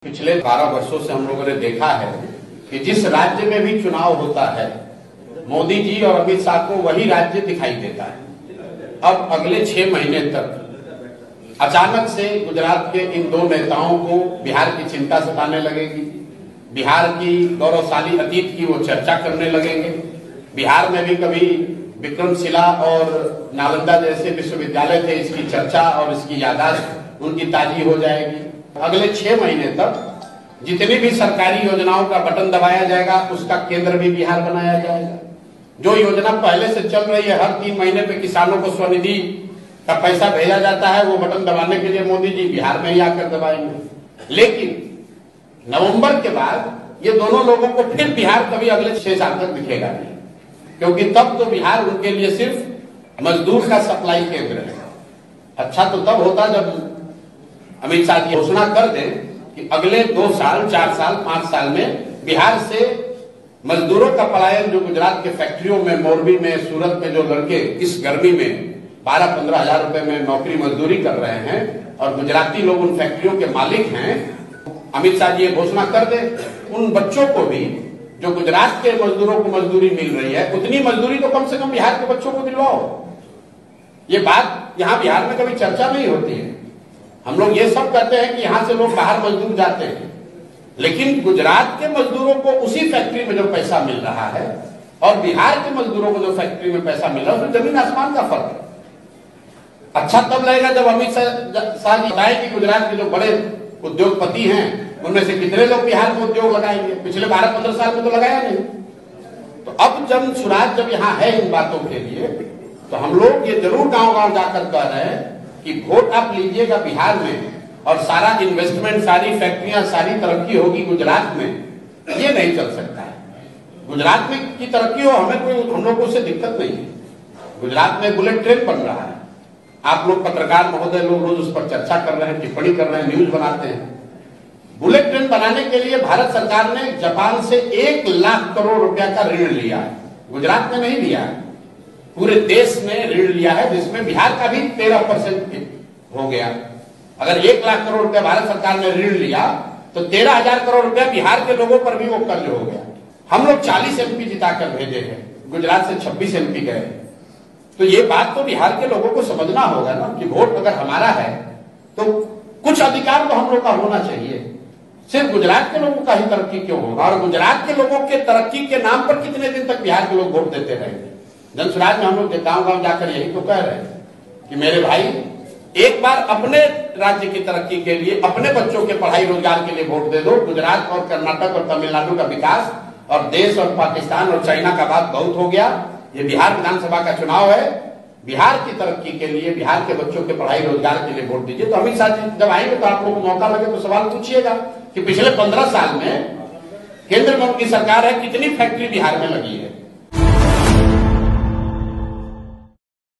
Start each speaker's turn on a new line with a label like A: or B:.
A: पिछले 12 वर्षों से हम लोगों ने देखा है कि जिस राज्य में भी चुनाव होता है मोदी जी और अमित शाह को वही राज्य दिखाई देता है। अब अगले 6 महीने तक अचानक से गुजरात के इन दो नेताओं को बिहार की चिंता सताने लगेगी, बिहार की गौरवशाली अतीत की वो चर्चा करने लगेंगे। बिहार में भी कभी विक्रमशिला और नालंदा जैसे विश्वविद्यालय थे, इसकी चर्चा और इसकी याददाश्त उनकी ताजी हो जाएगी। अगले 6 महीने तक जितनी भी सरकारी योजनाओं का बटन दबाया जाएगा उसका केंद्र भी बिहार बनाया जाएगा। जो योजना पहले से चल रही है, हर 3 महीने पे किसानों को स्वनिधि का पैसा भेजा जाता है, वो बटन दबाने के लिए मोदी जी बिहार में ही आकर दबाएंगे। लेकिन नवंबर के बाद ये दोनों लोगों को फिर बिहार कभी अगले 6 साल तक दिखेगा नहीं, क्योंकि तब तो बिहार उनके लिए सिर्फ मजदूर का सप्लाई केंद्र है। अच्छा तो तब होता जब अमित शाह जी घोषणा कर दें कि अगले 2 साल, 4 साल, 5 साल में बिहार से मजदूरों का पलायन, जो गुजरात के फैक्ट्रियों में, मोरबी में, सूरत में जो लड़के इस गर्मी में 12-15 हजार रुपए में नौकरी मजदूरी कर रहे हैं और गुजराती लोग उन फैक्ट्रियों के मालिक हैं, अमित शाह जी ये घोषणा कर दे उन बच्चों को भी, जो गुजरात के मजदूरों को मजदूरी मिल रही है, उतनी मजदूरी तो कम से कम बिहार के बच्चों को दिलवाओ। ये बात यहाँ बिहार में कभी चर्चा नहीं होती है। हम लोग ये सब कहते हैं कि यहां से लोग बाहर मजदूर जाते हैं, लेकिन गुजरात के मजदूरों को उसी फैक्ट्री में जो पैसा मिल रहा है और बिहार के मजदूरों को जो फैक्ट्री में पैसा मिल रहा है, उसमें जमीन आसमान का फर्क है। अच्छा तब लगेगा जब अमित शाह जी बताएं कि गुजरात के जो बड़े उद्योगपति हैं उनमें से कितने लोग बिहार में उद्योग लगाएंगे। पिछले 12-15 साल में तो लगाया नहीं। तो अब जन सुराज जब यहाँ है इन बातों के लिए, तो हम लोग ये जरूर गांव-गांव जाकर कह रहे हैं कि वोट आप लीजिएगा बिहार में और सारा इन्वेस्टमेंट, सारी फैक्ट्रियां, सारी तरक्की होगी गुजरात में। ये नहीं चल सकता है। गुजरात में की तरक्की हो, हमें कोई, हम लोग को उससे दिक्कत नहीं है। गुजरात में बुलेट ट्रेन बन रहा है। आप लोग पत्रकार महोदय लोग रोज उस पर चर्चा कर रहे हैं, टिप्पणी कर रहे हैं, न्यूज बनाते हैं। बुलेट ट्रेन बनाने के लिए भारत सरकार ने जापान से 1 लाख करोड़ रुपया का ऋण लिया है। गुजरात में नहीं लिया है, पूरे देश में ऋण लिया है, जिसमें बिहार का भी 13% हो गया। अगर 1 लाख करोड़ रुपया भारत सरकार ने ऋण लिया तो 13,000 करोड़ रुपया बिहार के लोगों पर भी वो कर्ज हो गया। हम लोग 40 MP जिताकर भेजे हैं, गुजरात से 26 MP गए। तो ये बात तो बिहार के लोगों को समझना होगा ना कि वोट अगर हमारा है तो कुछ अधिकार तो हम लोग का होना चाहिए। सिर्फ गुजरात के लोगों का ही तरक्की क्यों होगा? और गुजरात के लोगों के तरक्की के नाम पर कितने दिन तक बिहार के लोग वोट देते रहेंगे? जनसुराज में हम लोग गांव-गांव जाकर यही तो कह रहे हैं कि मेरे भाई, एक बार अपने राज्य की तरक्की के लिए, अपने बच्चों के पढ़ाई रोजगार के लिए वोट दे दो। गुजरात और कर्नाटक और तमिलनाडु का विकास और देश और पाकिस्तान और चाइना का बात बहुत हो गया। ये बिहार विधानसभा का चुनाव है। बिहार की तरक्की के लिए, बिहार के बच्चों के पढ़ाई रोजगार के लिए वोट दीजिए। तो अमित शाह जी जब आएंगे तो आप लोगों को मौका लगे तो सवाल पूछिएगा कि पिछले 15 साल में केंद्र में उनकी सरकार है, कितनी फैक्ट्री बिहार में लगी है।